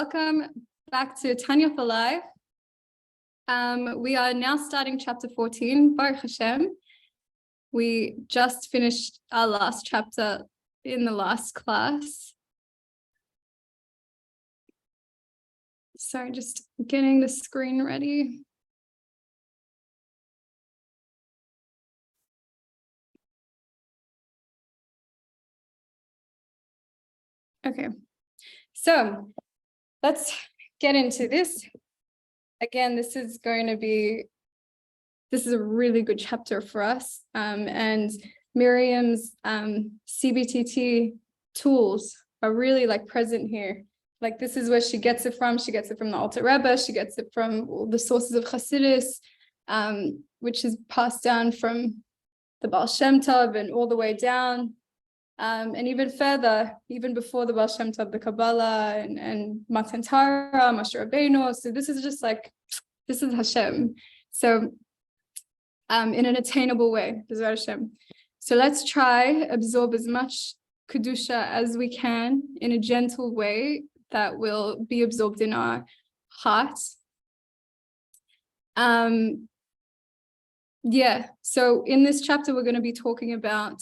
Welcome back to Tanya for Life. We are now starting chapter 14, Baruch Hashem. We just finished our last chapter in the last class. Sorry, just getting the screen ready. Okay, so let's get into this. Again, this is a really good chapter for us. And Miriam's CBTT tools are really present here. This is where she gets it from. She gets it from the Alter Rebbe. She gets it from all the sources of Chassidus, which is passed down from the Baal Shem Tov and all the way down. And even further, even before the Baal Shem Tov, the Kabbalah and Matan Torah, Moshe Rabbeinu. So this is just this is Hashem. So in an attainable way, this is Hashem. So let's try absorb as much Kedusha as we can in a gentle way that will be absorbed in our hearts. So in this chapter, we're going to be talking about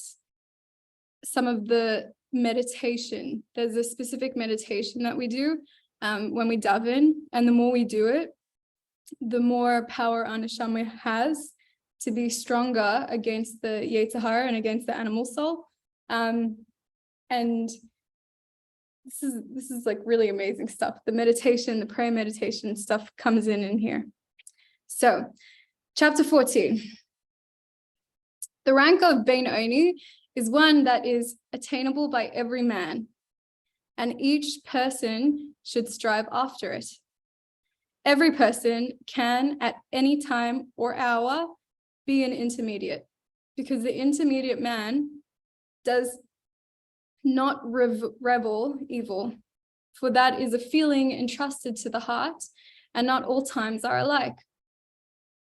some of the meditation. There's a specific meditation that we do when we daven, and the more we do it, the more power our neshama has to be stronger against the Yetzer Hara and against the animal soul. And this is really amazing stuff. The meditation, the prayer meditation stuff comes in here. So, chapter 14. The rank of Bein Oni is one that is attainable by every man, and each person should strive after it. Every person can, at any time or hour, be an intermediate, because the intermediate man does not rebel evil, for that is a feeling entrusted to the heart, and not all times are alike.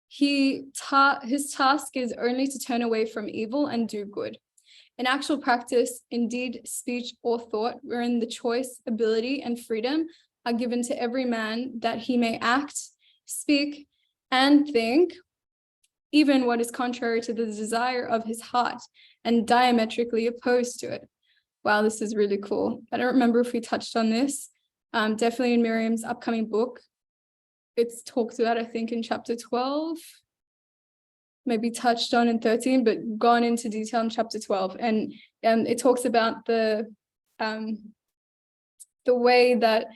His task is only to turn away from evil and do good. In actual practice, indeed, speech or thought, wherein the choice, ability, and freedom are given to every man that he may act, speak, and think, even what is contrary to the desire of his heart and diametrically opposed to it. Wow, this is really cool. I don't remember if we touched on this. Definitely in Miriam's upcoming book. It's talked about, I think, in chapter 12. Maybe touched on in 13, but gone into detail in chapter 12. And it talks about the way that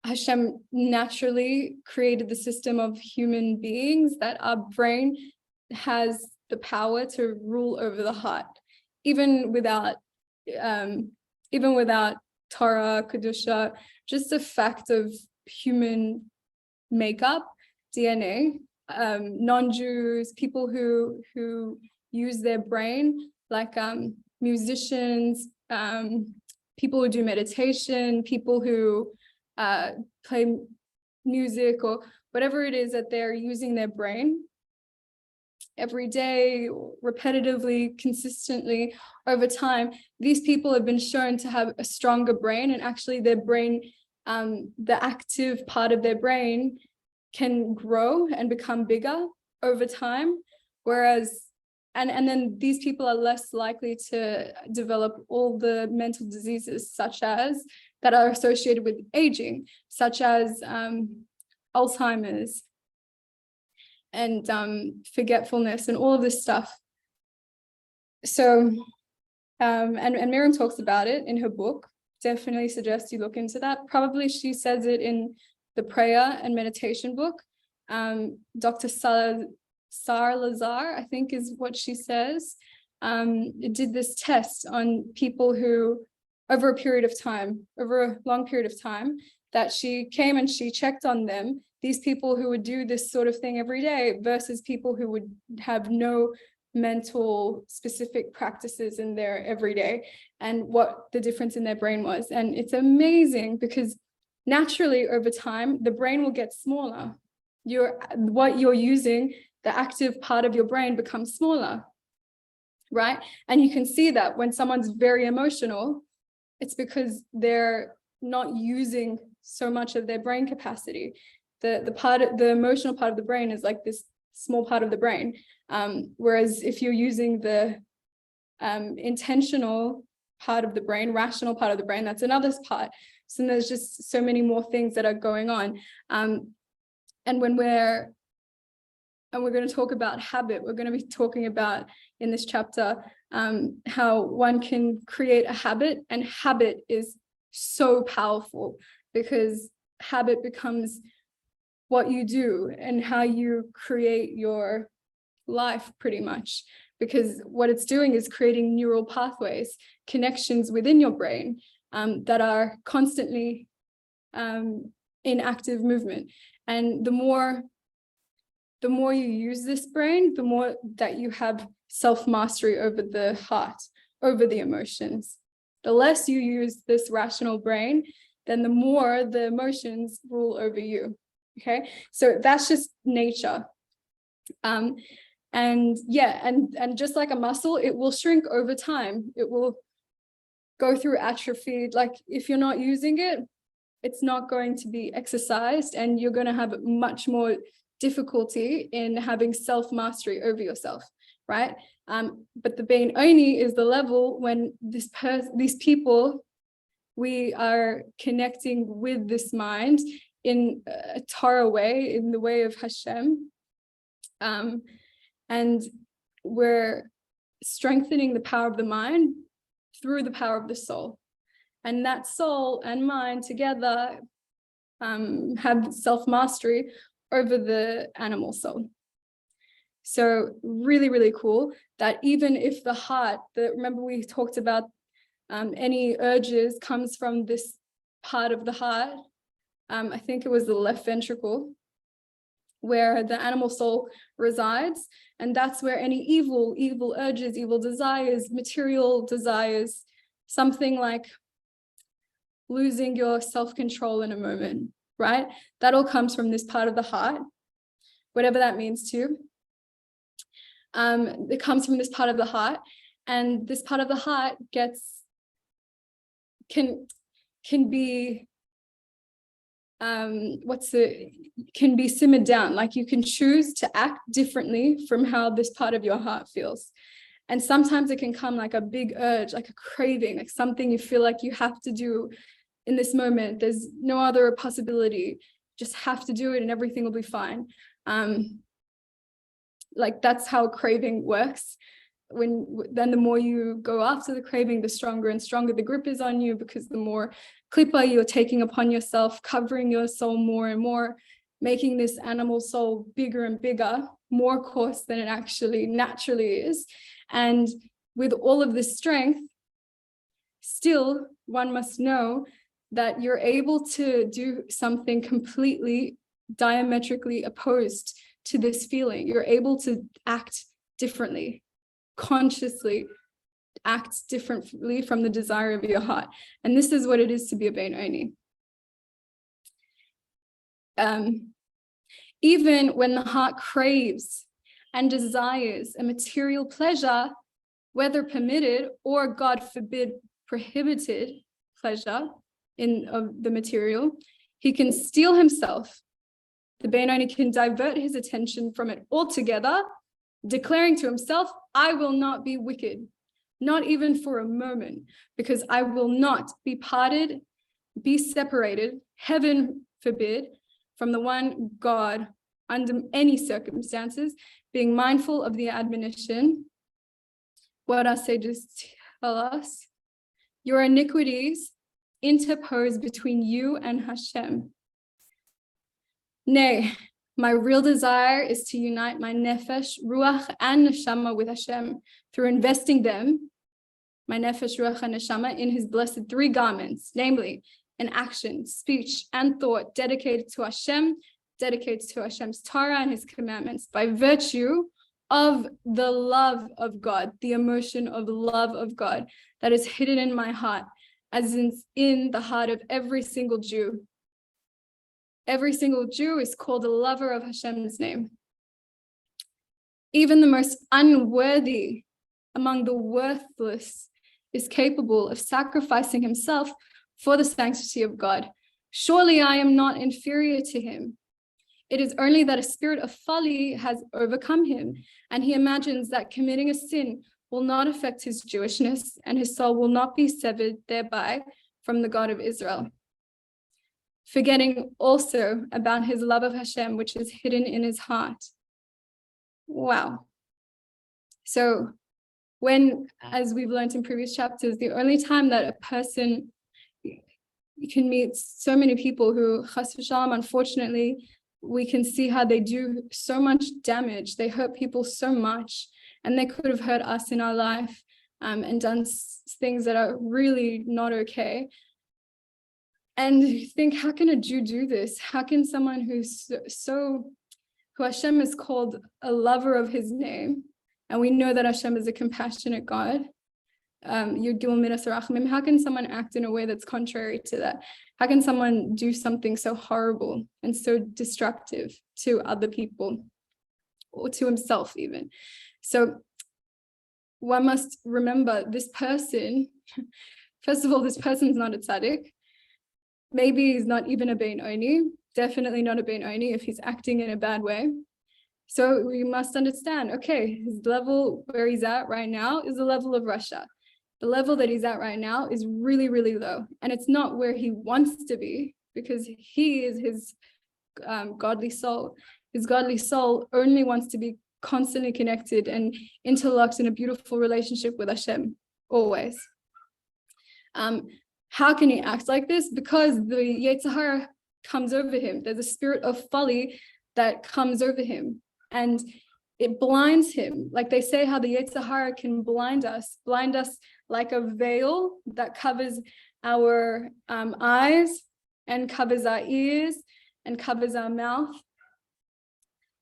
Hashem naturally created the system of human beings, that our brain has the power to rule over the heart, even without Torah, Kedusha, just the fact of human makeup, DNA. Non-Jews, people who use their brain, musicians, people who do meditation, people who play music or whatever it is that they're using their brain every day, repetitively, consistently, over time. These people have been shown to have a stronger brain, and actually their brain, the active part of their brain can grow and become bigger over time, whereas and then these people are less likely to develop all the mental diseases that are associated with aging, such as Alzheimer's and forgetfulness and all of this stuff. So and Miriam talks about it in her book. Definitely suggest you look into that. Probably she says it in the prayer and meditation book. Dr. Sar Lazar, I think is what she says, did this test on people who, over a long period of time, that she came and she checked on them, these people who would do this sort of thing every day versus people who would have no mental specific practices in their everyday, and what the difference in their brain was. And it's amazing because naturally, over time, the brain will get smaller. What you're using, the active part of your brain becomes smaller, right? And you can see that when someone's very emotional, it's because they're not using so much of their brain capacity. The emotional part of the brain is like this small part of the brain. Whereas if you're using the intentional part of the brain, rational part of the brain, that's another part. So there's just so many more things that are going on. And we're going to talk about habit. We're going to be talking about in this chapter how one can create a habit, and habit is so powerful because habit becomes what you do and how you create your life pretty much, because what it's doing is creating neural pathways, connections within your brain that are constantly in active movement. And the more you use this brain, the more that you have self-mastery over the heart, over the emotions. The less you use this rational brain, then the more the emotions rule over you. Okay, so that's just nature. And just like a muscle, it will shrink over time. It will go through atrophy. Like if you're not using it, it's not going to be exercised, and you're going to have much more difficulty in having self-mastery over yourself, right? But the Bein Oni is the level when these people, we are connecting with this mind in a Torah way, in the way of Hashem, and we're strengthening the power of the mind through the power of the soul. And that soul and mind together have self-mastery over the animal soul. So really, really cool that even if the heart, remember we talked about any urges comes from this part of the heart, I think it was the left ventricle, where the animal soul resides. And that's where any evil urges, evil desires, material desires, something like losing your self-control in a moment, right? That all comes from this part of the heart, whatever that means to you. It comes from this part of the heart, and this part of the heart can be can be simmered down. Like you can choose to act differently from how this part of your heart feels. And sometimes it can come like a big urge, like a craving, like something you feel like you have to do in this moment. There's no other possibility. Just have to do it and everything will be fine. Like that's how craving works. Then the more you go after the craving, the stronger and stronger the grip is on you, because the more klippa you're taking upon yourself, covering your soul more and more, making this animal soul bigger and bigger, more coarse than it actually naturally is. And with all of this strength, still one must know that you're able to do something completely diametrically opposed to this feeling. You're able to act differently, consciously act differently from the desire of your heart. And this is what it is to be a Bein Oni. Even when the heart craves and desires a material pleasure, whether permitted or, God forbid, prohibited pleasure of the material, he can steel himself. The Bein Oni can divert his attention from it altogether, declaring to himself, I will not be wicked, not even for a moment, because I will not be parted, be separated, heaven forbid, from the one God under any circumstances, being mindful of the admonition. What our sages tell us, your iniquities interpose between you and Hashem. Nay, my real desire is to unite my nefesh, ruach, and neshama with Hashem through investing them, my nefesh, ruach, and neshama, in his blessed three garments, namely an action, speech, and thought dedicated to Hashem, dedicated to Hashem's Torah and his commandments, by virtue of the love of God, the emotion of love of God that is hidden in my heart, as in the heart of every single Jew. Every single Jew is called a lover of Hashem's name. Even the most unworthy among the worthless is capable of sacrificing himself for the sanctity of God, Surely I am not inferior to him. It is only that a spirit of folly has overcome him, and he imagines that committing a sin will not affect his Jewishness, and his soul will not be severed thereby from the God of Israel. Forgetting also about his love of Hashem, which is hidden in his heart. Wow. So when, as we've learned in previous chapters, the only time that a person can meet so many people who, chas v'shalom, unfortunately, we can see how they do so much damage. They hurt people so much, and they could have hurt us in our life and done things that are really not okay. And you think, how can a Jew do this? How can someone who's who Hashem is called a lover of his name, and we know that Hashem is a compassionate God, how can someone act in a way that's contrary to that? How can someone do something so horrible and so destructive to other people or to himself even? So one must remember, this person, first of all, this person's not a tzaddik. Maybe he's not even a bein oni, definitely not a bein oni if he's acting in a bad way. So we must understand, okay, his level where he's at right now is the level of Russia. The level that he's at right now is really, really low. And it's not where he wants to be, because he is his godly soul. His godly soul only wants to be constantly connected and interlocked in a beautiful relationship with Hashem, always. How can he act like this? Because the Yetzer Hara comes over him. There's a spirit of folly that comes over him, and it blinds him. Like they say how the Yetzer Hara can blind us like a veil that covers our eyes and covers our ears and covers our mouth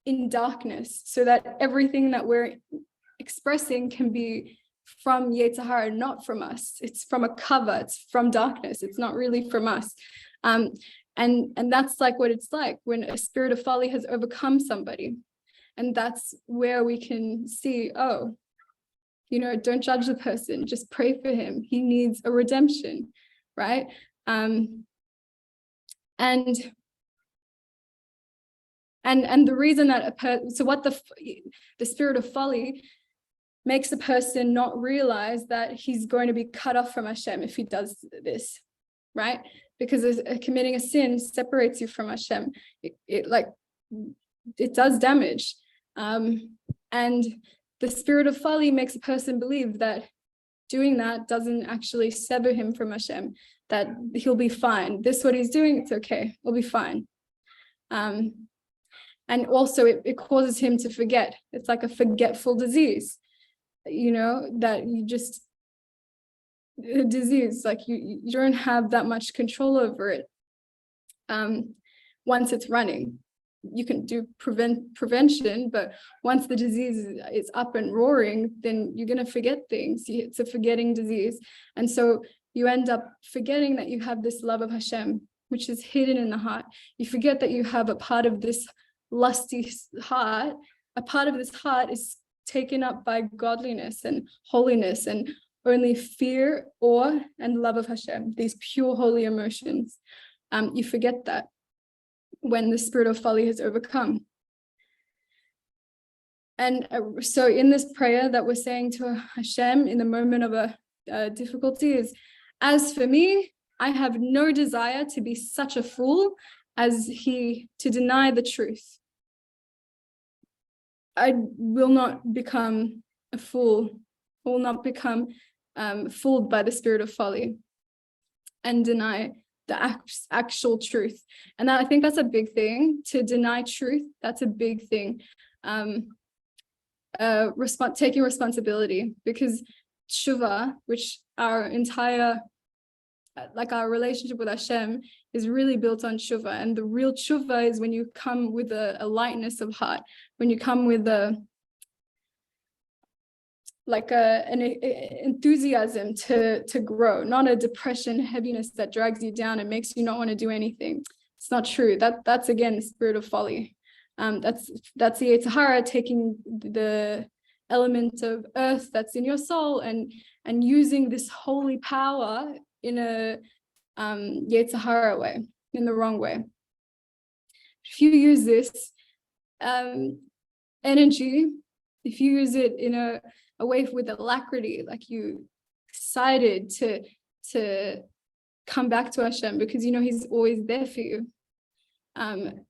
in darkness, so that everything that we're expressing can be from Yetzer Hara, not from us. It's from a cover, it's from darkness, it's not really from us. And that's like what it's like when a spirit of folly has overcome somebody. And that's where we can see, oh, don't judge the person, just pray for him. He needs a redemption, right? And the reason that the spirit of folly makes a person not realize that he's going to be cut off from Hashem if he does this, right? Because committing a sin separates you from Hashem. It does damage. And the spirit of folly makes a person believe that doing that doesn't actually sever him from Hashem, that he'll be fine. This, what he's doing, it's okay, he'll be fine. And also it causes him to forget. It's like a forgetful disease, that a disease, like you don't have that much control over it. Once it's running, you can do prevention, but once the disease is up and roaring, then you're going to forget things. It's a forgetting disease. And so you end up forgetting that you have this love of Hashem, which is hidden in the heart. You forget that you have a part of this lusty heart. A part of this heart is taken up by godliness and holiness and only fear, awe, and love of Hashem, these pure holy emotions. You forget that when the spirit of folly has overcome. And so in this prayer that we're saying to Hashem in the moment of a difficulty is, as for me, I have no desire to be such a fool as to deny the truth. I will not become a fool, will not become fooled by the spirit of folly and deny the actual truth. And I think that's a big thing, to deny truth. That's a big thing. Taking responsibility, because tshuva, which our entire, our relationship with Hashem is really built on tshuva. And the real tshuva is when you come with a lightness of heart, when you come with an enthusiasm to grow, not a depression, heaviness that drags you down and makes you not want to do anything. It's not true. That's again the spirit of folly. That's the Yetzer Hara taking the element of earth that's in your soul and using this holy power in a Yetzer Hara way. in the wrong way. If you use this energy, if you use it in a way with alacrity, like you excited to come back to Hashem because you know He's always there for you, and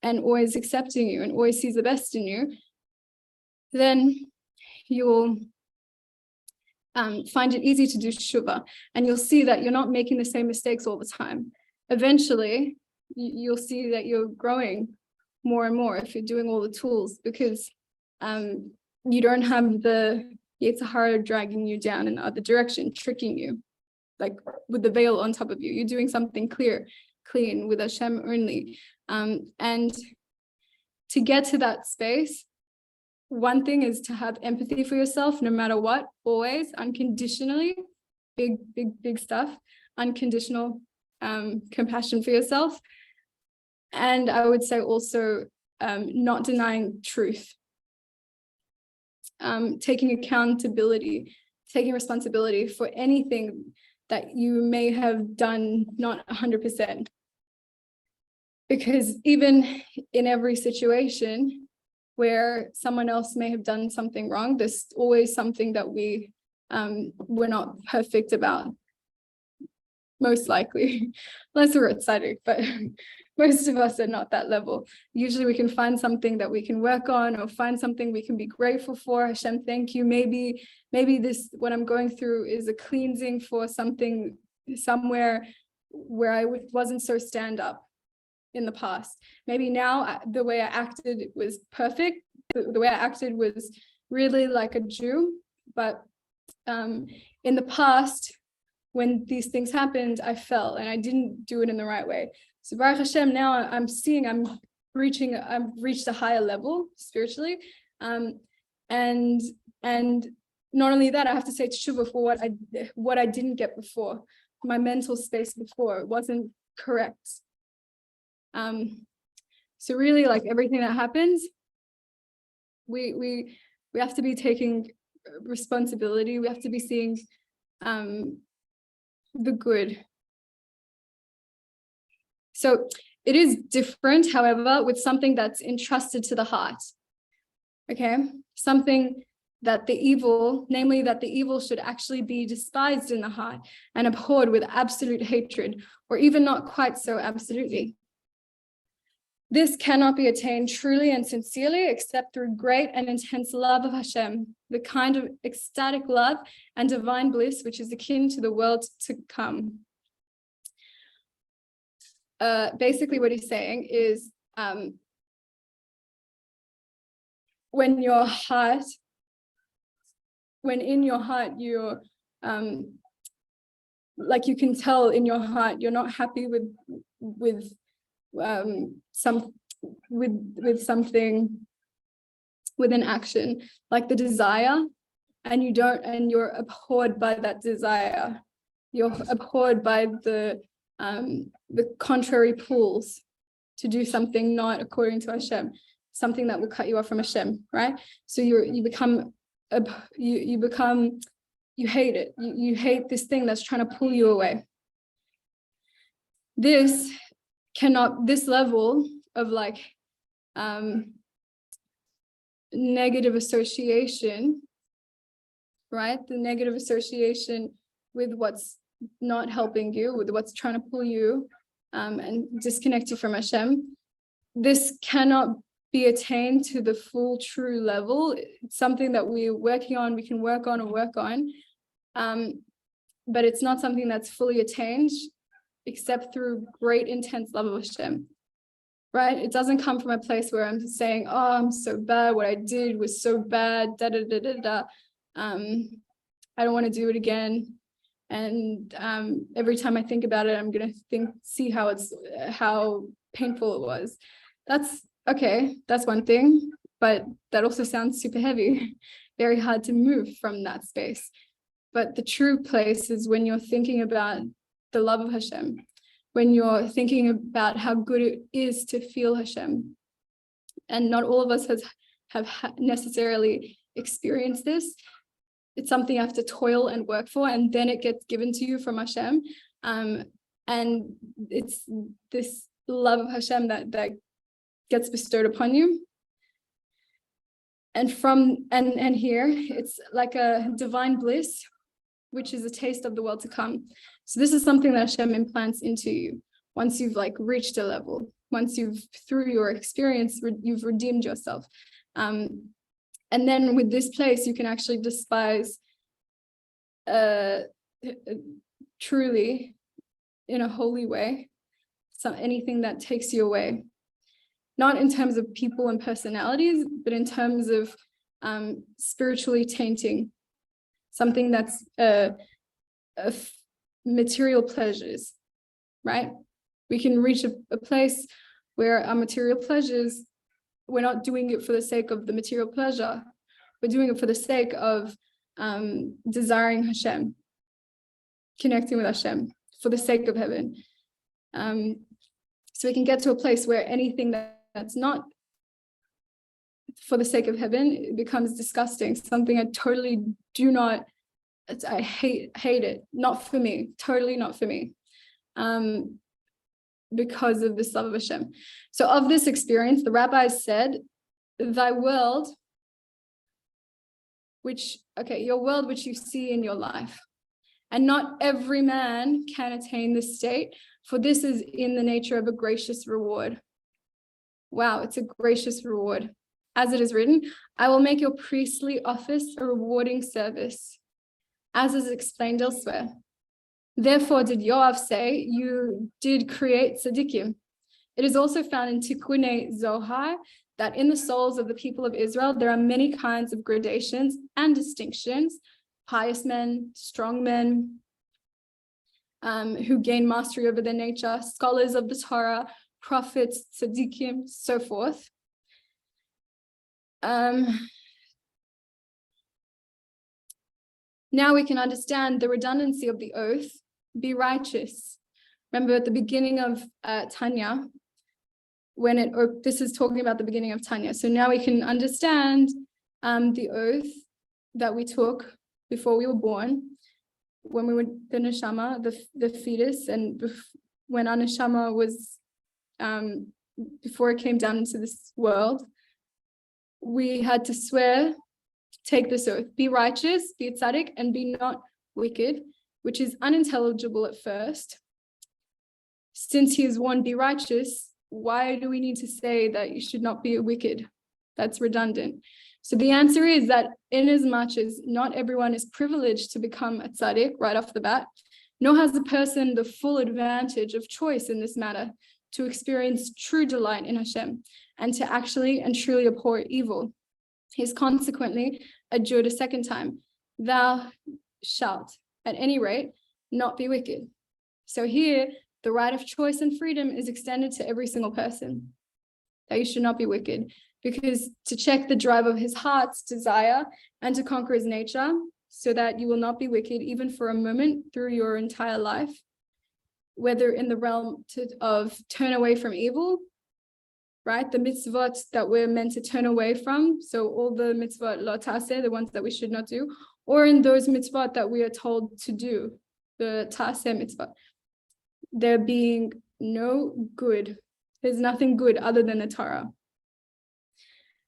always accepting you and always sees the best in you, then you'll find it easy to do teshuva, and you'll see that you're not making the same mistakes all the time. Eventually, you'll see that you're growing more and more if you're doing all the tools, because you don't have the Yetzer Hara dragging you down in the other direction, tricking you, like with the veil on top of you. You're doing something clean with Hashem only. And to get to that space, one thing is to have empathy for yourself, no matter what, always, unconditionally, big stuff, unconditional compassion for yourself. And I would say also not denying truth, taking accountability, taking responsibility for anything that you may have done not 100%. Because even in every situation where someone else may have done something wrong, there's always something that we're not perfect about, most likely, unless we're tzaddik, but most of us are not that level. Usually we can find something that we can work on, or find something we can be grateful for. Hashem, thank you. Maybe this, what I'm going through, is a cleansing for something somewhere where I wasn't so stand up in the past. Maybe now the way I acted was perfect. The way I acted was really like a Jew, but in the past, when these things happened, I fell and I didn't do it in the right way. So Baruch Hashem, now I've reached a higher level spiritually. And not only that, I have to say teshuva for what I didn't get before. My mental space before wasn't correct. So really, like everything that happens, we have to be taking responsibility. We have to be seeing the good. So it is different, however, with something that's entrusted to the heart. Okay, something that the evil, namely that the evil should actually be despised in the heart and abhorred with absolute hatred, or even not quite so absolutely. This cannot be attained truly and sincerely except through great and intense love of Hashem, the kind of ecstatic love and divine bliss which is akin to the world to come. Basically what he's saying is when in your heart you're like, you can tell in your heart you're not happy with something, with an action, like the desire, and you're abhorred by that desire. You're abhorred by the contrary pulls to do something not according to Hashem, something that will cut you off from Hashem, right? So you hate it. You hate this thing that's trying to pull you away. This level of like negative association, right? The negative association with what's not helping you, with what's trying to pull you and disconnect you from Hashem. This cannot be attained to the full true level. It's something that we're working on, we can work on, but it's not something that's fully attained except through great intense love of Hashem, right? It doesn't come from a place where I'm saying, oh, I'm so bad, what I did was so bad, I don't want to do it again. And every time I think about it, I'm gonna see how painful it was. That's okay, that's one thing, but that also sounds super heavy, very hard to move from that space. But the true place is when you're thinking about the love of Hashem, when you're thinking about how good it is to feel Hashem. And not all of us have necessarily experienced this. It's something you have to toil and work for, and then it gets given to you from Hashem. And it's this love of Hashem that gets bestowed upon you. And here it's like a divine bliss, which is a taste of the world to come. So this is something that Hashem implants into you once you've like reached a level, once you've, through your experience, you've redeemed yourself. And then with this place, you can actually despise truly in a holy way, so anything that takes you away, not in terms of people and personalities, but in terms of spiritually tainting something that's material pleasures, right? We can reach a place where our material pleasures, we're not doing it for the sake of the material pleasure, we're doing it for the sake of desiring Hashem, connecting with Hashem for the sake of heaven. So we can get to a place where anything that's not for the sake of heaven, it becomes disgusting, something I totally do not, I hate it, not for me, totally not for me, because of this love of Hashem. So of this experience, the rabbis said, thy world, your world which you see in your life, and not every man can attain this state, for this is in the nature of a gracious reward. Wow, it's a gracious reward. As it is written, I will make your priestly office a rewarding service, as is explained elsewhere. Therefore did Yoav say, you did create tzaddikim. It is also found in Tikkunei Zohar that in the souls of the people of Israel, there are many kinds of gradations and distinctions, pious men, strong men, who gain mastery over their nature, scholars of the Torah, prophets, tzaddikim, so forth. Now we can understand the redundancy of the oath, be righteous. Remember at the beginning of Tanya, this is talking about the beginning of Tanya. So now we can understand the oath that we took before we were born, when we were the neshama, the fetus, and when our neshama was, before it came down into this world, we had to swear, take this oath, be righteous, be tzaddik, and be not wicked, which is unintelligible at first. Since he is one, be righteous, why do we need to say that you should not be wicked? That's redundant. So the answer is that inasmuch as not everyone is privileged to become a tzaddik right off the bat, nor has the person the full advantage of choice in this matter to experience true delight in Hashem and to actually and truly abhor evil. He is consequently adjured a second time, thou shalt, at any rate, not be wicked. So here, the right of choice and freedom is extended to every single person, that you should not be wicked, because to check the drive of his heart's desire and to conquer his nature, so that you will not be wicked even for a moment through your entire life, whether in the realm of turn away from evil, right? The mitzvot that we're meant to turn away from. So all the mitzvot lo taseh, the ones that we should not do, or in those mitzvot that we are told to do, the taseh mitzvot. There being no good. There's nothing good other than the Torah.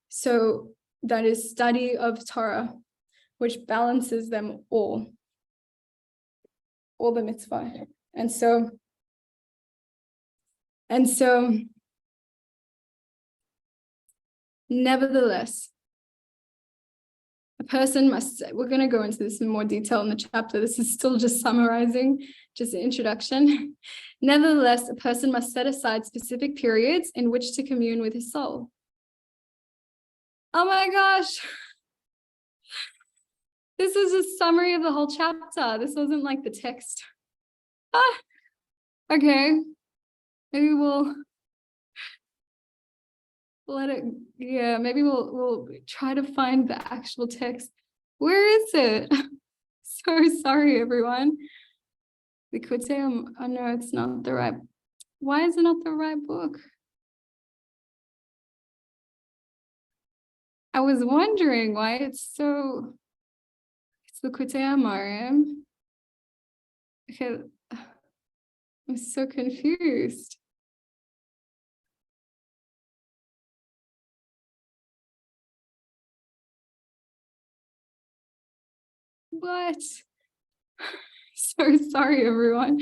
So that is study of Torah, which balances them all the mitzvah. And so nevertheless, a person must, we're going to go into this in more detail in the chapter. This is still just summarizing, just an introduction. Nevertheless, a person must set aside specific periods in which to commune with his soul. Oh my gosh. This is a summary of the whole chapter. This wasn't like the text. Okay. Maybe we'll let it, maybe we'll try to find the actual text. Where is it? So sorry, everyone. We could say, oh no, it's not the right. Why is it not the right book? I was wondering why it's the Kutei Amarim. Okay, I'm so confused. What? So sorry, everyone.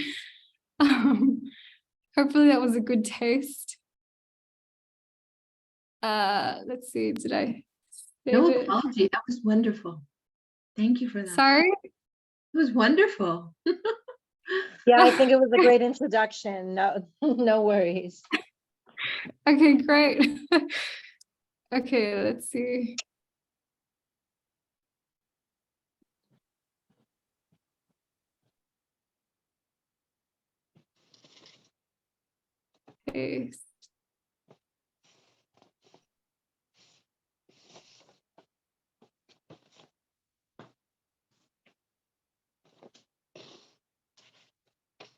Hopefully that was a good taste. Let's see, did I save No it? apology. That was wonderful. Thank you for that. Sorry? It was wonderful. Yeah, I think it was a great introduction. No, no worries. Okay, great. Okay, let's see. Paste.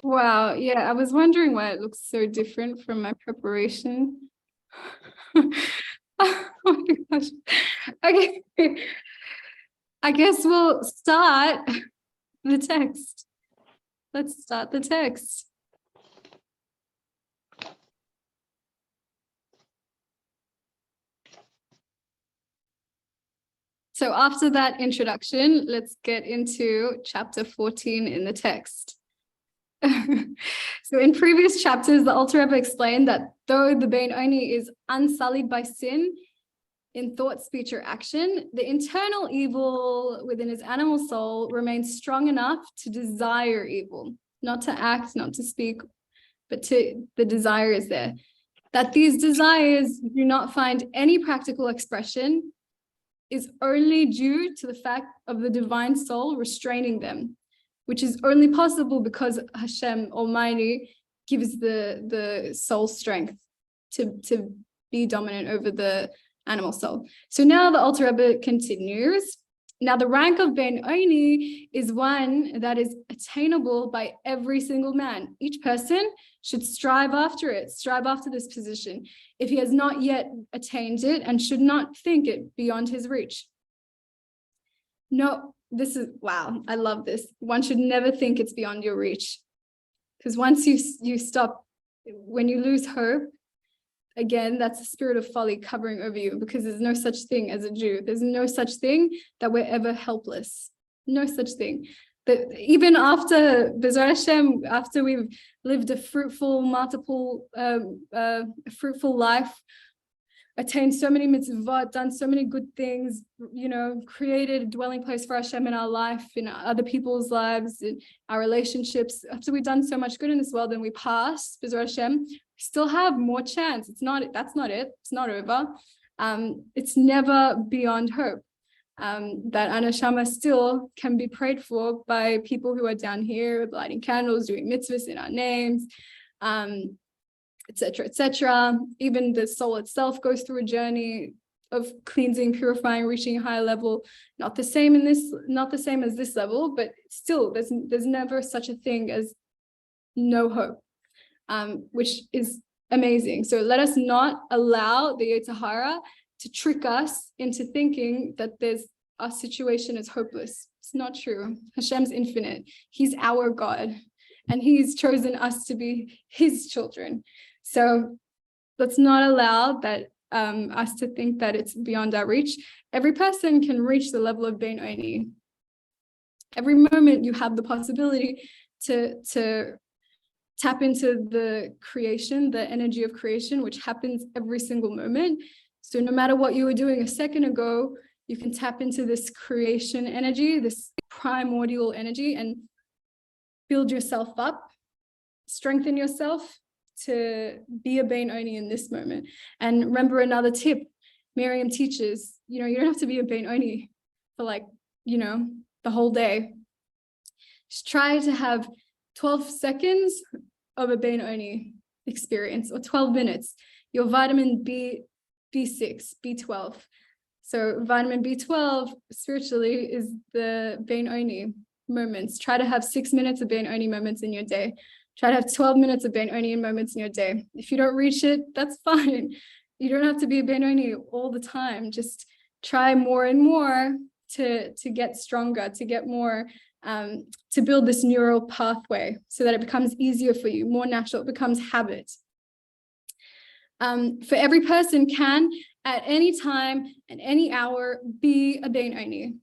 Wow, yeah, I was wondering why it looks so different from my preparation. Oh my gosh. Okay. I guess we'll start the text. Let's start the text. So after that introduction, let's get into chapter 14 in the text. So in previous chapters, the Alter Rebbe explained that though the Bein Oni is unsullied by sin in thought, speech, or action, the internal evil within his animal soul remains strong enough to desire evil, not to act, not to speak, but the desire is there. That these desires do not find any practical expression is only due to the fact of the divine soul restraining them, which is only possible because Hashem Almighty gives the soul strength to be dominant over the animal soul. So now the Alter Rebbe continues. Now the rank of Ben Oni is one that is attainable by every single man. Each person should strive after it, strive after this position, if he has not yet attained it, and should not think it beyond his reach. No, this is, wow, I love this. One should never think it's beyond your reach. Because once you stop, when you lose hope, again, that's the spirit of folly covering over you, because there's no such thing as a Jew. There's no such thing that we're ever helpless. No such thing. But even after B'ezras Hashem, after we've lived a fruitful, fruitful life, attained so many mitzvot, done so many good things, created a dwelling place for Hashem in our life, in other people's lives, in our relationships. After we've done so much good in this world and we pass, B'ezras Hashem, we still have more chance. That's not it. It's not over. It's never beyond hope. That a neshama still can be prayed for by people who are down here, lighting candles, doing mitzvahs in our names, etc., etc. Even the soul itself goes through a journey of cleansing, purifying, reaching a higher level. Not the same as this level, but still, there's never such a thing as no hope, which is amazing. So let us not allow the Yetzer Hara to trick us into thinking that our situation is hopeless. It's not true. Hashem's infinite. He's our God, and he's chosen us to be his children. So let's not allow that us to think that it's beyond our reach. Every person can reach the level of Bein Oni. Every moment you have the possibility to tap into the creation, the energy of creation, which happens every single moment. So no matter what you were doing a second ago, you can tap into this creation energy, this primordial energy, and build yourself up, strengthen yourself to be a Bein Oni in this moment. And remember another tip, Miriam teaches, you don't have to be a Bein Oni for the whole day. Just try to have 12 seconds of a Bein Oni experience, or 12 minutes. Your vitamin B6, B12. So vitamin B12 spiritually is the Bein Oni moments. Try to have 6 minutes of Bein Oni moments in your day. Try to have 12 minutes of Bein Oni moments in your day. If you don't reach it, that's fine. You don't have to be a Bein Oni all the time. Just try more and more to get stronger, to get more to build this neural pathway so that it becomes easier for you, more natural, it becomes habit. For every person can, at any time and any hour, be a Benoni,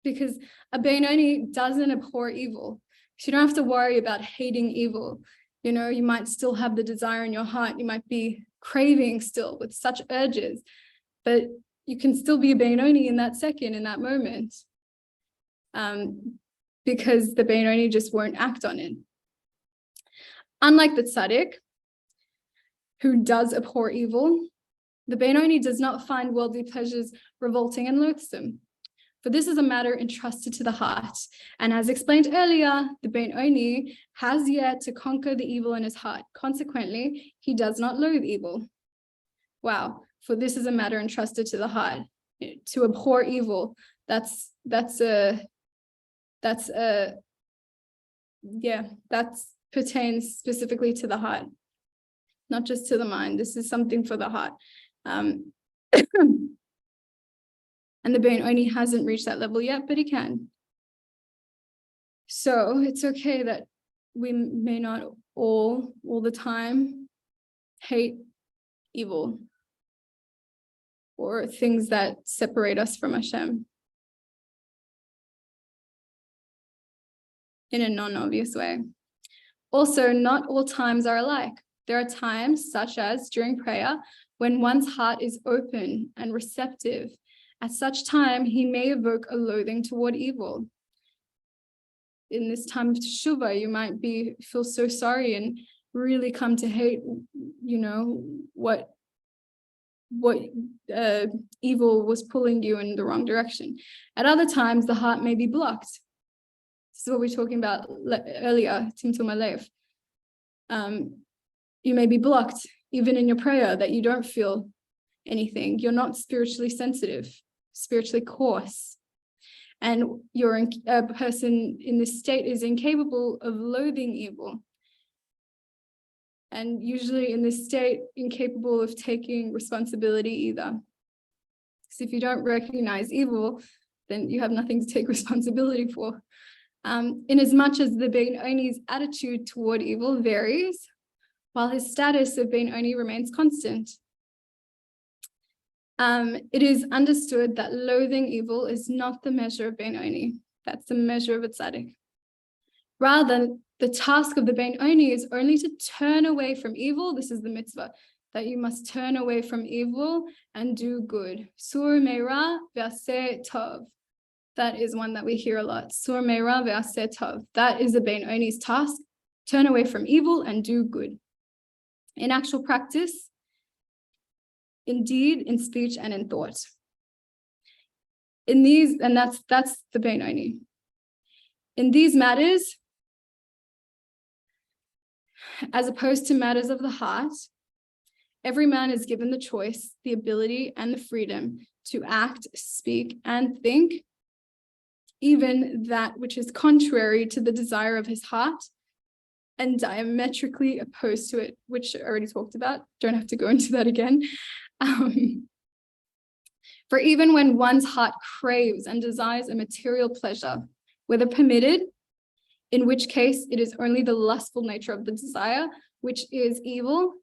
because a Benoni doesn't abhor evil. So you don't have to worry about hating evil. You know, you might still have the desire in your heart. You might be craving still with such urges, but you can still be a Benoni in that second, in that moment, because the Benoni just won't act on it. Unlike the tzaddik, who does abhor evil, the Benoni does not find worldly pleasures revolting and loathsome, for this is a matter entrusted to the heart. And as explained earlier, the Benoni has yet to conquer the evil in his heart. Consequently, he does not loathe evil. Wow, for this is a matter entrusted to the heart. To abhor evil, that pertains specifically to the heart, not just to the mind. This is something for the heart. And the Benoni hasn't reached that level yet, but he can. So it's okay that we may not all the time hate evil or things that separate us from Hashem in a non-obvious way. Also, not all times are alike. There are times, such as during prayer, when one's heart is open and receptive. At such time, he may evoke a loathing toward evil. In this time of teshuvah, you might feel so sorry and really come to hate, you know, what evil was pulling you in the wrong direction. At other times, the heart may be blocked. This is what we were talking about earlier, Timtum Alev. You may be blocked, even in your prayer, that you don't feel anything. You're not spiritually sensitive, spiritually coarse. And you're a person in this state is incapable of loathing evil. And usually in this state, incapable of taking responsibility either. Because if you don't recognize evil, then you have nothing to take responsibility for. In as much as the Benoni's attitude toward evil varies, while his status of Benoni remains constant. It is understood that loathing evil is not the measure of Benoni. That's the measure of a tzaddik. Rather, the task of the Benoni is only to turn away from evil. This is the mitzvah, that you must turn away from evil and do good. Sur meira ve'aseh tov. That is one that we hear a lot. Sur meira ve'aseh tov. That is the Benoni's task. Turn away from evil and do good. In actual practice, in deed, in speech, and in thought. In these, and that's the Benoni. In these matters, as opposed to matters of the heart, every man is given the choice, the ability, and the freedom to act, speak, and think, even that which is contrary to the desire of his heart, and diametrically opposed to it, which I already talked about. Don't have to go into that again. For even when one's heart craves and desires a material pleasure, whether permitted, in which case it is only the lustful nature of the desire, which is evil,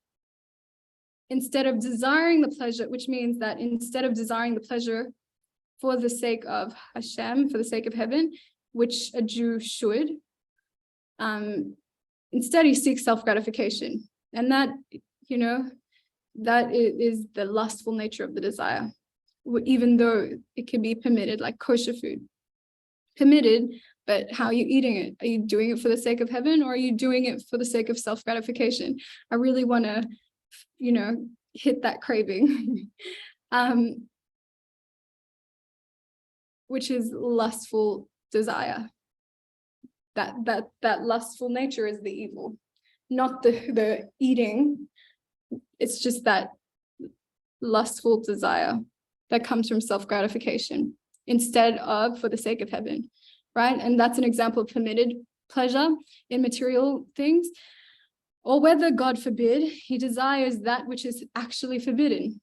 instead of desiring the pleasure, which means that instead of desiring the pleasure for the sake of Hashem, for the sake of heaven, which a Jew should, instead he seeks self-gratification. And that, you know, that is the lustful nature of the desire, even though it can be permitted, like kosher food. Permitted, but how are you eating it? Are you doing it for the sake of heaven, or are you doing it for the sake of self-gratification? I really want to, you know, hit that craving, which is lustful desire. That lustful nature is the evil, not the eating. It's just that lustful desire that comes from self-gratification instead of for the sake of heaven, right? And that's an example of permitted pleasure in material things, or whether, God forbid, he desires that which is actually forbidden.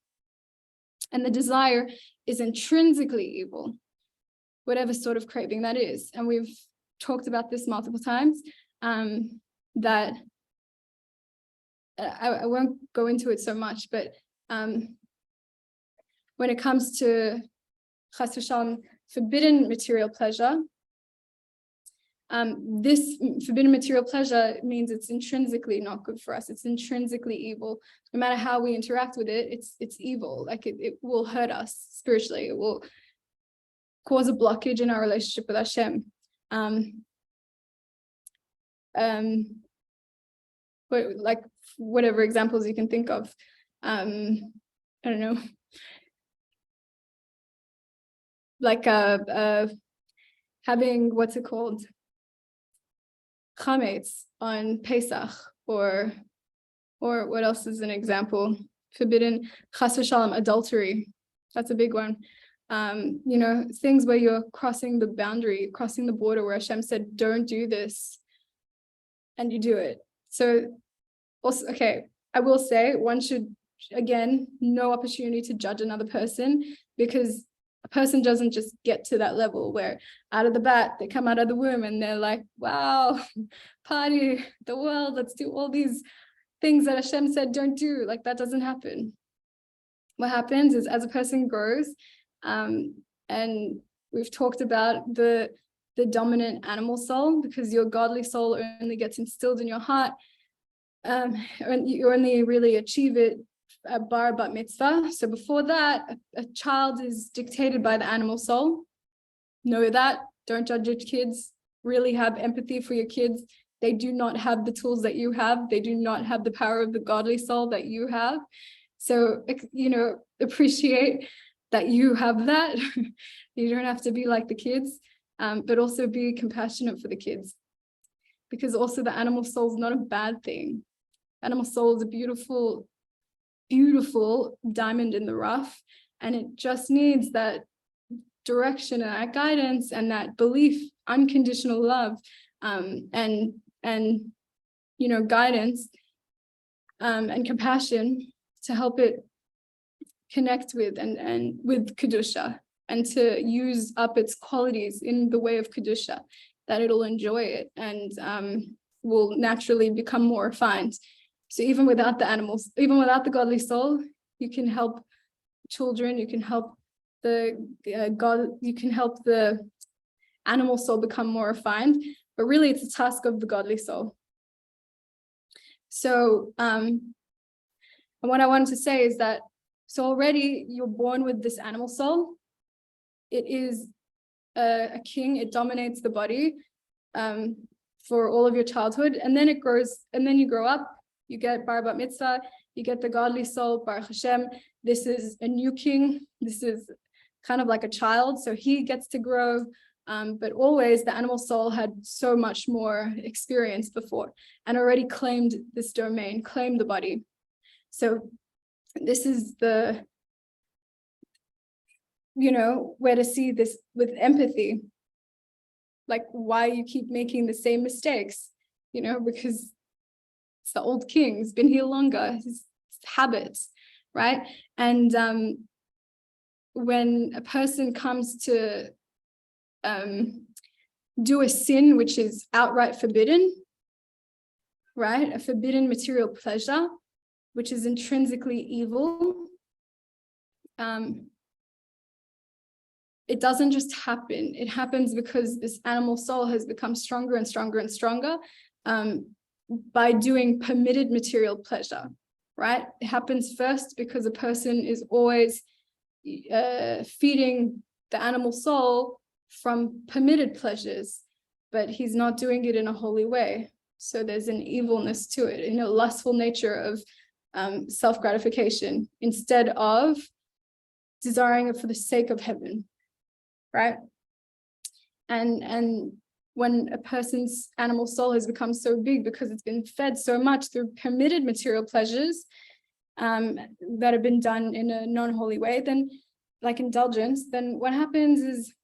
And the desire is intrinsically evil, whatever sort of craving that is. And we've talked about this multiple times, that I won't go into it so much, but when it comes to chas v'shalom, forbidden material pleasure, this forbidden material pleasure means it's intrinsically not good for us. It's intrinsically evil. No matter how we interact with it, it's evil. Like it will hurt us spiritually. It will cause a blockage in our relationship with Hashem. But like whatever examples you can think of, I don't know, like having, what's it called, chametz on Pesach, or what else is an example? Forbidden, chas v'shalom, adultery. That's a big one. You know, things where you're crossing the boundary, crossing the border, where Hashem said, don't do this, and you do it. So also, okay, I will say one should, again, no opportunity to judge another person, because a person doesn't just get to that level where out of the bat, they come out of the womb and they're like, wow, party, the world, let's do all these things that Hashem said don't do. Like, that doesn't happen. What happens is, as a person grows, and we've talked about the dominant animal soul, because your godly soul only gets instilled in your heart, and you only really achieve it bar bat mitzvah. So before that, a child is dictated by the animal soul. Know that. Don't judge your kids. Really have empathy for your kids. They do not have the tools that you have. They do not have the power of the godly soul that you have. So, you know, appreciate that you have that. You don't have to be like the kids, but also be compassionate for the kids, because also the animal soul is not a bad thing. Animal soul is a beautiful, beautiful diamond in the rough, and it just needs that direction and that guidance and that belief, unconditional love, and you know, guidance, and compassion to help it connect with and with kedusha, and to use up its qualities in the way of kedusha, that it'll enjoy it and will naturally become more refined. So even without the animals, even without the godly soul, you can help children, you can help the you can help the animal soul become more refined, but really it's a task of the godly soul. So and what I wanted to say is that, so already you're born with this animal soul. It is a king, it dominates the body for all of your childhood, and then it grows, and then you grow up. You get bar bat mitzvah, you get the godly soul, Baruch Hashem. This is a new king. This is kind of like a child, so he gets to grow. But always the animal soul had so much more experience before and already claimed this domain, claimed the body. So this is the, you know, where to see this with empathy, like why you keep making the same mistakes, you know, because it's the old king, he's been here longer, his habits, right? And when a person comes to do a sin which is outright forbidden, right? A forbidden material pleasure, which is intrinsically evil, it doesn't just happen. It happens because this animal soul has become stronger and stronger and stronger by doing permitted material pleasure, right? It happens first because a person is always feeding the animal soul from permitted pleasures, but he's not doing it in a holy way. So there's an evilness to it, you know, lustful nature of self-gratification instead of desiring it for the sake of heaven, right? And when a person's animal soul has become so big because it's been fed so much through permitted material pleasures that have been done in a non-holy way, then like indulgence, then what happens is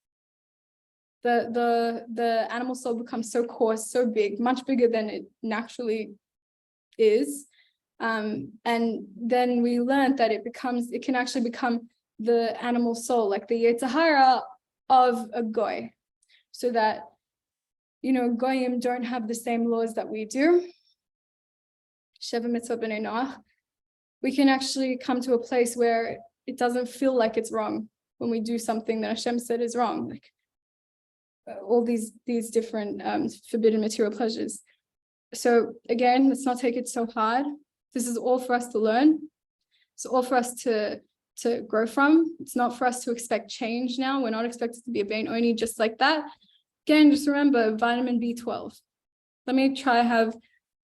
the animal soul becomes so coarse, so big, much bigger than it naturally is. And then we learned that it can actually become the animal soul, like the Yetzer Hara of a goy, so that Goyim don't have the same laws that we do. Sheva Mitzvah B'nai Noach. We can actually come to a place where it doesn't feel like it's wrong when we do something that Hashem said is wrong, like all these different forbidden material pleasures. So again, let's not take it so hard. This is all for us to learn. It's all for us to grow from. It's not for us to expect change now. We're not expected to be a Bein Oni just like that. Again, just remember vitamin B12. Let me try have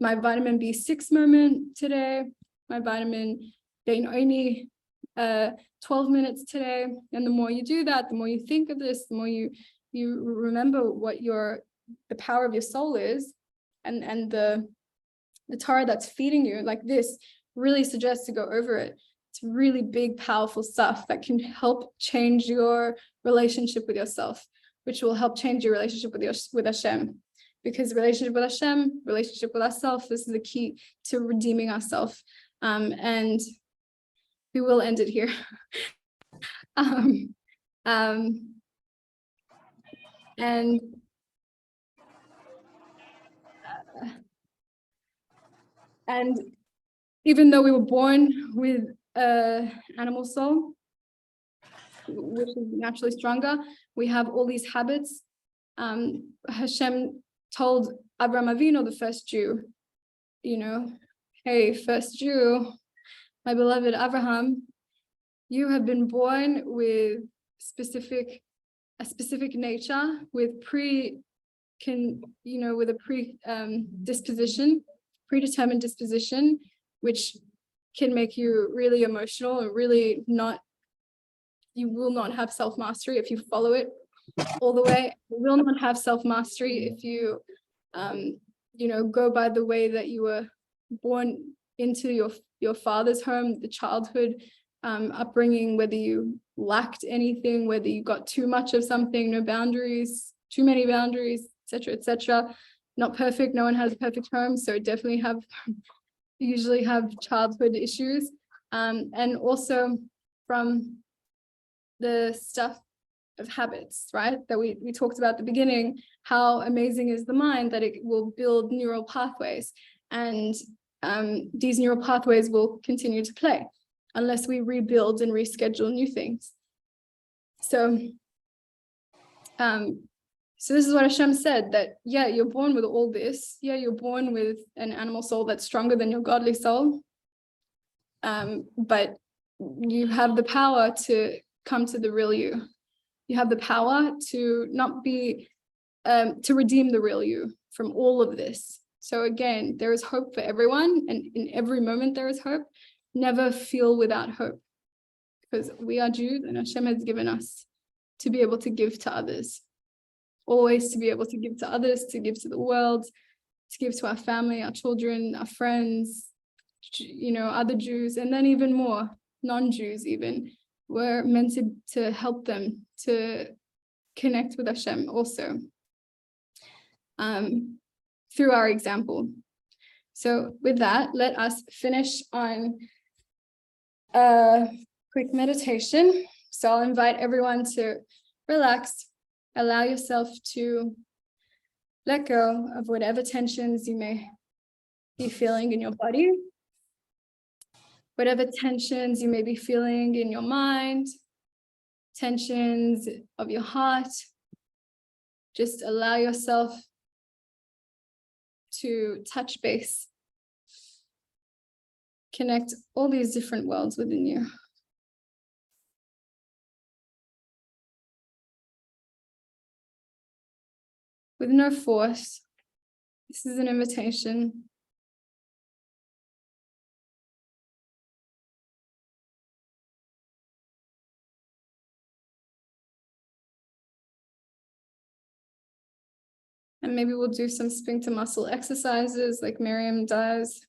my vitamin B6 moment today, my vitamin Bein Oni 12 minutes today. And the more you do that, the more you think of this, the more you remember what the power of your soul is, and the Torah that's feeding you. Like this really suggests to go over it. It's really big, powerful stuff that can help change your relationship with yourself, which will help change your relationship with Hashem. Because relationship with Hashem, relationship with ourselves, this is the key to redeeming ourselves. And we will end it here. And even though we were born with an animal soul, which is naturally stronger, we have all these habits. Hashem told Abraham Avinu, the first Jew, hey, first Jew, my beloved Abraham, you have been born with a specific nature, with predetermined disposition, which can make you really emotional and really you will not have self-mastery if you follow it all the way. You will not have self-mastery if you, go by the way that you were born into your father's home, the childhood upbringing, whether you lacked anything, whether you got too much of something, no boundaries, too many boundaries, etc., etc. Not perfect. No one has a perfect home, so definitely usually have childhood issues, and also from the stuff of habits, right? That we talked about at the beginning, how amazing is the mind that it will build neural pathways, and these neural pathways will continue to play unless we rebuild and reschedule new things. So this is what Hashem said, that, yeah, you're born with all this. Yeah, you're born with an animal soul that's stronger than your godly soul. But you have the power to come to the real you. You have the power to not be, to redeem the real you from all of this. So again, there is hope for everyone, and in every moment there is hope. Never feel without hope, because we are Jews and Hashem has given us to be able to give to others. Always to be able to give to others, to give to the world, to give to our family, our children, our friends, other Jews, and then even more, non-Jews even. We're meant to help them to connect with Hashem also, through our example. So with that, let us finish on a quick meditation. So I'll invite everyone to relax. Allow yourself to let go of whatever tensions you may be feeling in your body, whatever tensions you may be feeling in your mind, tensions of your heart. Just allow yourself to touch base, connect all these different worlds within you. With no force. This is an invitation. And maybe we'll do some sphincter muscle exercises like Miriam does.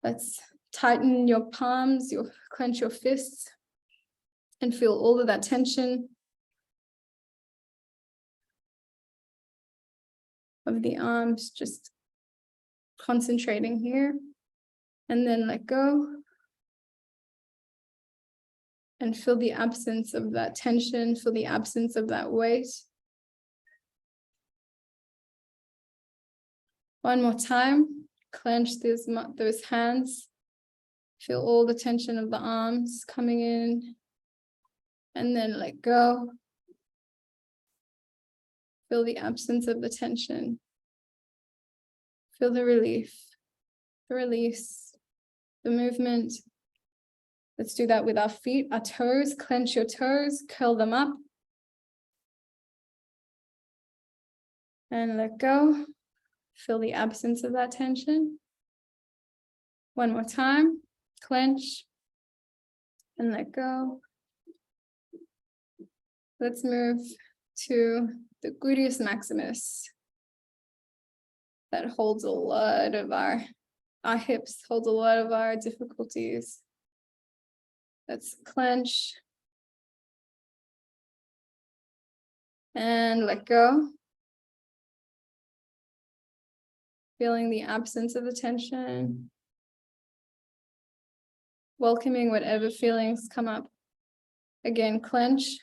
Let's tighten your palms, clench your fists, and feel all of that tension of the arms, just concentrating here, and then let go. And feel the absence of that tension, feel the absence of that weight. One more time, clench those hands. Feel all the tension of the arms coming in, and then let go. Feel the absence of the tension. Feel the relief, the release, the movement. Let's do that with our feet, our toes. Clench your toes, curl them up. And let go. Feel the absence of that tension. One more time, clench and let go. Let's move to the gluteus maximus. That holds a lot of our hips, holds a lot of our difficulties. Let's clench and let go. Feeling the absence of the tension. Welcoming whatever feelings come up. Again, clench.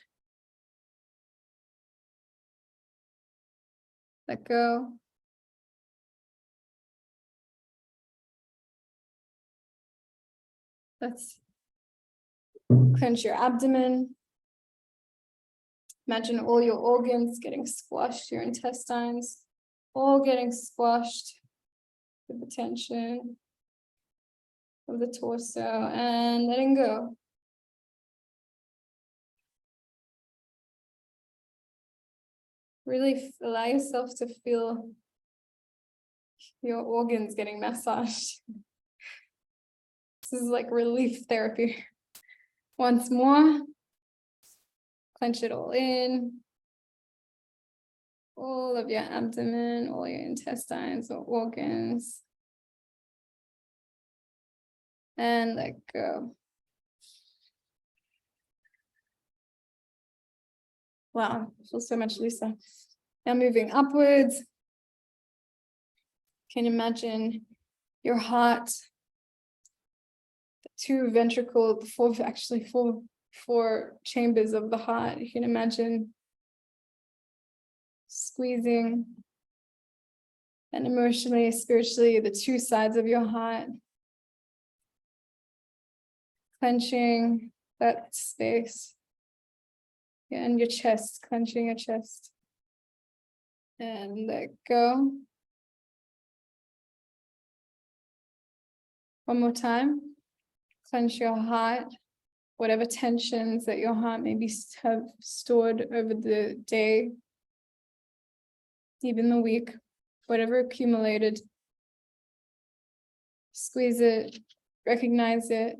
Let go. Let's clench your abdomen. Imagine all your organs getting squashed, your intestines, all getting squashed with the tension of the torso, and letting go. Really allow yourself to feel your organs getting massaged. This is like relief therapy. Once more, clench it all in. All of your abdomen, all your intestines or organs. And let go. Wow, it feels so much looser. Now moving upwards. Can you imagine your heart, the two ventricles, four chambers of the heart. You can imagine squeezing, and emotionally, spiritually, the two sides of your heart. Clenching that space. And your chest, clenching your chest. And let go. One more time. Clench your heart. Whatever tensions that your heart maybe have stored over the day, even the week, whatever accumulated. Squeeze it, recognize it,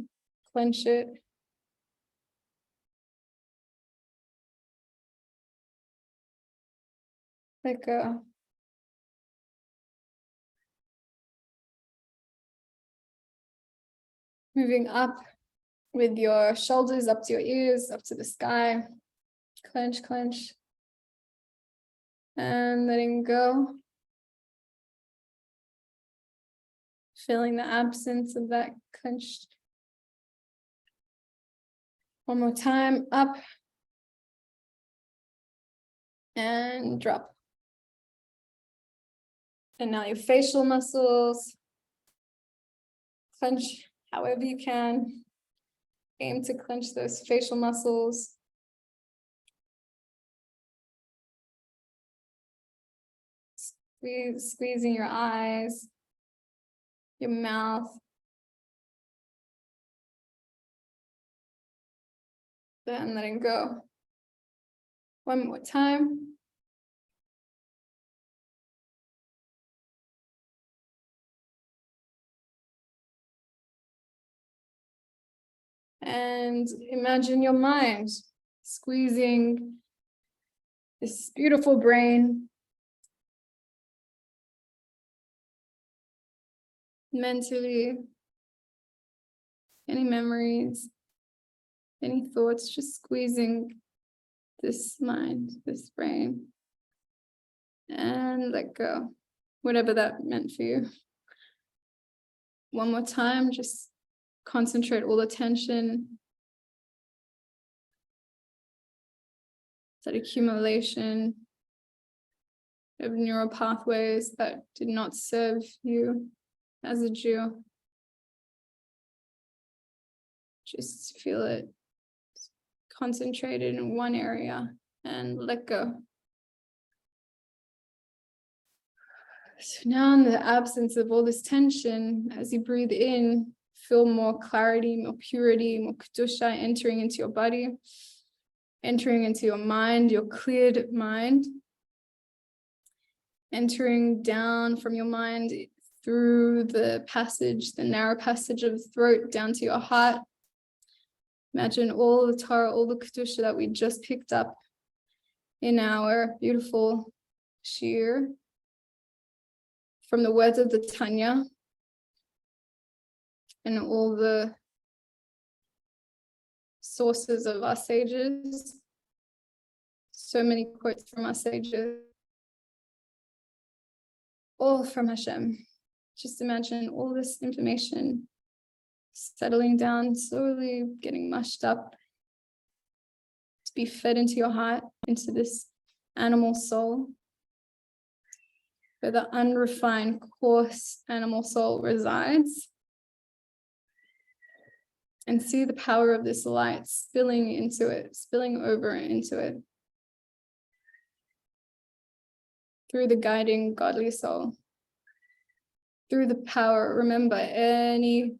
clench it. Let go. Moving up with your shoulders up to your ears, up to the sky. Clench, clench. And letting go. Feeling the absence of that clenched. One more time, up. And drop. And now your facial muscles. Clench however you can. Aim to clench those facial muscles. Squeezing your eyes, your mouth. Then letting go. One more time. And imagine your mind squeezing this beautiful brain. Mentally, any memories, any thoughts, just squeezing this mind, this brain. And let go, whatever that meant for you. One more time, just concentrate all the tension, that accumulation of neural pathways that did not serve you as a Jew. Just feel it concentrated in one area and let go. So now, in the absence of all this tension, as you breathe in, feel more clarity, more purity, more kedusha entering into your body, entering into your mind, your cleared mind, entering down from your mind through the passage, the narrow passage of the throat down to your heart. Imagine all the Torah, all the kedusha that we just picked up in our beautiful shir from the words of the Tanya and all the sources of our sages. So many quotes from our sages, all from Hashem. Just imagine all this information settling down, slowly getting mushed up to be fed into your heart, into this animal soul, where the unrefined, coarse animal soul resides. And see the power of this light spilling into it, spilling over into it, through the guiding godly soul, through the power. Remember, any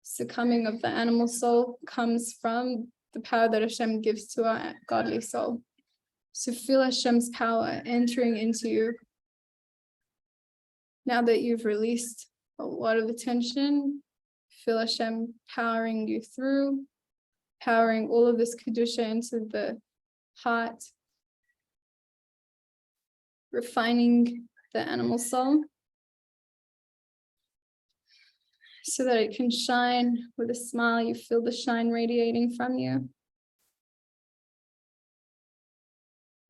succumbing of the animal soul comes from the power that Hashem gives to our godly soul. So feel Hashem's power entering into you. Now that you've released a lot of the tension, feel Hashem powering you through, powering all of this kedusha into the heart, refining the animal soul so that it can shine with a smile. You feel the shine radiating from you,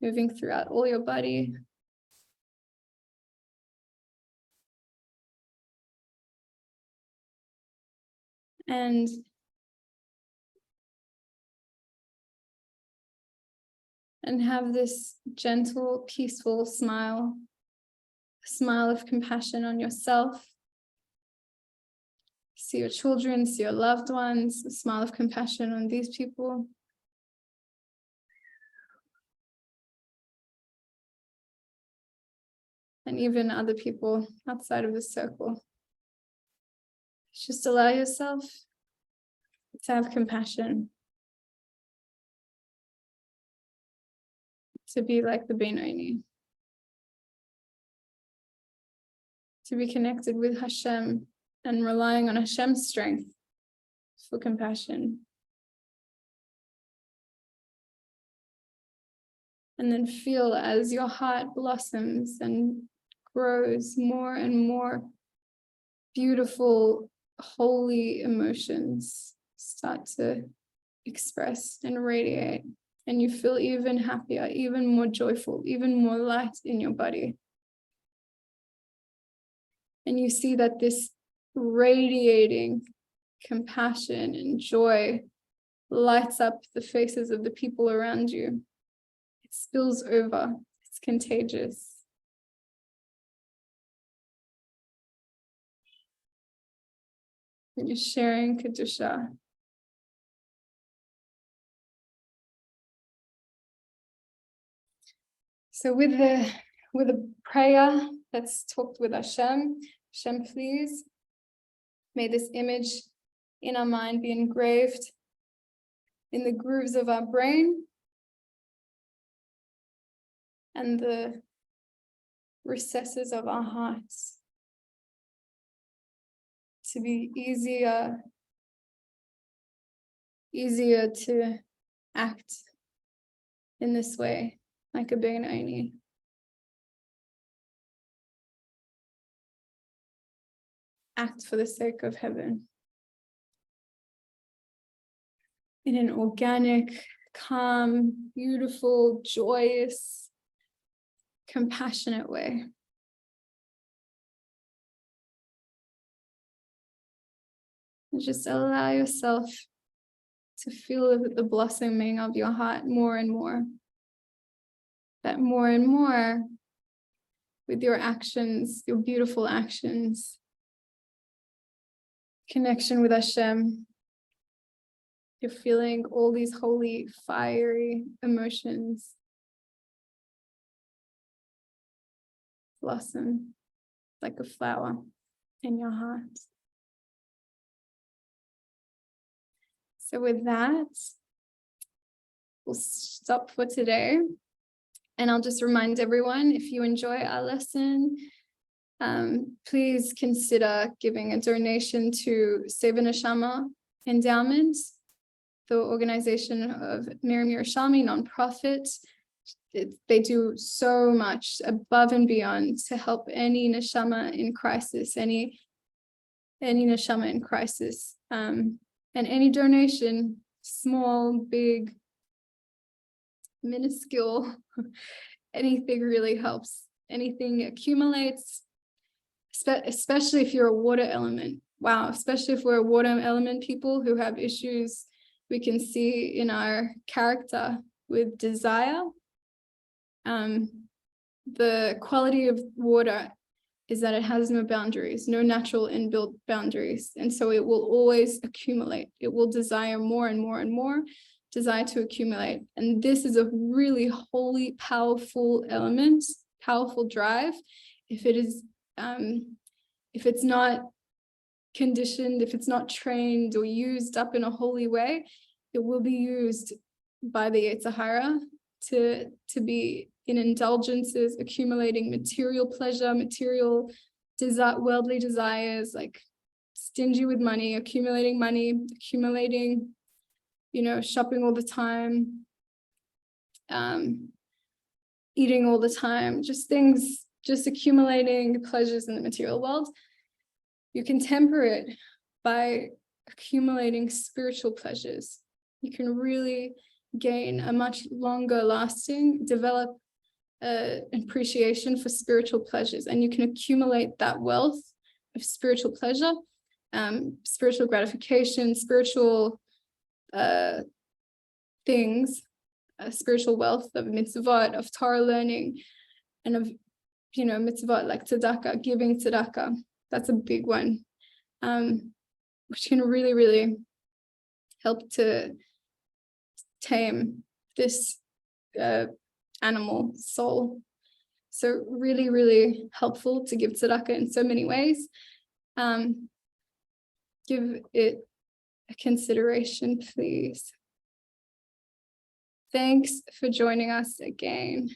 moving throughout all your body. And have this gentle, peaceful smile, a smile of compassion on yourself. See your children, see your loved ones, a smile of compassion on these people. And even other people outside of the circle. Just allow yourself to have compassion, to be like the Benoni, to be connected with Hashem and relying on Hashem's strength for compassion. And then feel as your heart blossoms and grows, more and more beautiful, holy emotions start to express and radiate. And you feel even happier, even more joyful, even more light in your body. And you see that this radiating compassion and joy lights up the faces of the people around you. It spills over. It's contagious. And you're sharing kedusha. So with the prayer that's talked with Hashem, Hashem, please, may this image in our mind be engraved in the grooves of our brain and the recesses of our hearts, to be easier to act in this way, like a Benoni. Act for the sake of heaven. In an organic, calm, beautiful, joyous, compassionate way. And just allow yourself to feel the blossoming of your heart more and more. That more and more with your actions, your beautiful actions, connection with Hashem, you're feeling all these holy, fiery emotions blossom like a flower in your heart. So with that, we'll stop for today. And I'll just remind everyone, if you enjoy our lesson, please consider giving a donation to Save A Neshama Endowment, the organization of Miriam Yerushalmi, nonprofit. They do so much above and beyond to help any neshama in crisis, any neshama in crisis. And any donation, small, big, minuscule, anything really helps. Anything accumulates, especially if you're a water element. Wow, especially if we're a water element people who have issues we can see in our character with desire. The quality of water is that it has no boundaries, no natural inbuilt boundaries. And so it will always accumulate. It will desire more and more and more, desire to accumulate. And this is a really holy, powerful element, powerful drive. If it is, if it's not conditioned, if it's not trained or used up in a holy way, it will be used by the Yetzer Hara to be in indulgences, accumulating material pleasure, material desire, worldly desires, like stingy with money, accumulating, shopping all the time, eating all the time, just accumulating pleasures in the material world. You can temper it by accumulating spiritual pleasures. You can really gain a much longer lasting, develop appreciation for spiritual pleasures, and you can accumulate that wealth of spiritual pleasure, spiritual gratification, spiritual things, spiritual wealth of mitzvot, of Torah learning, and of mitzvot like tzedaka, giving tzedaka. That's a big one, which can really, really help to tame this animal soul. So really, really helpful to give tzedakah in so many ways. Give it a consideration, please. Thanks for joining us again.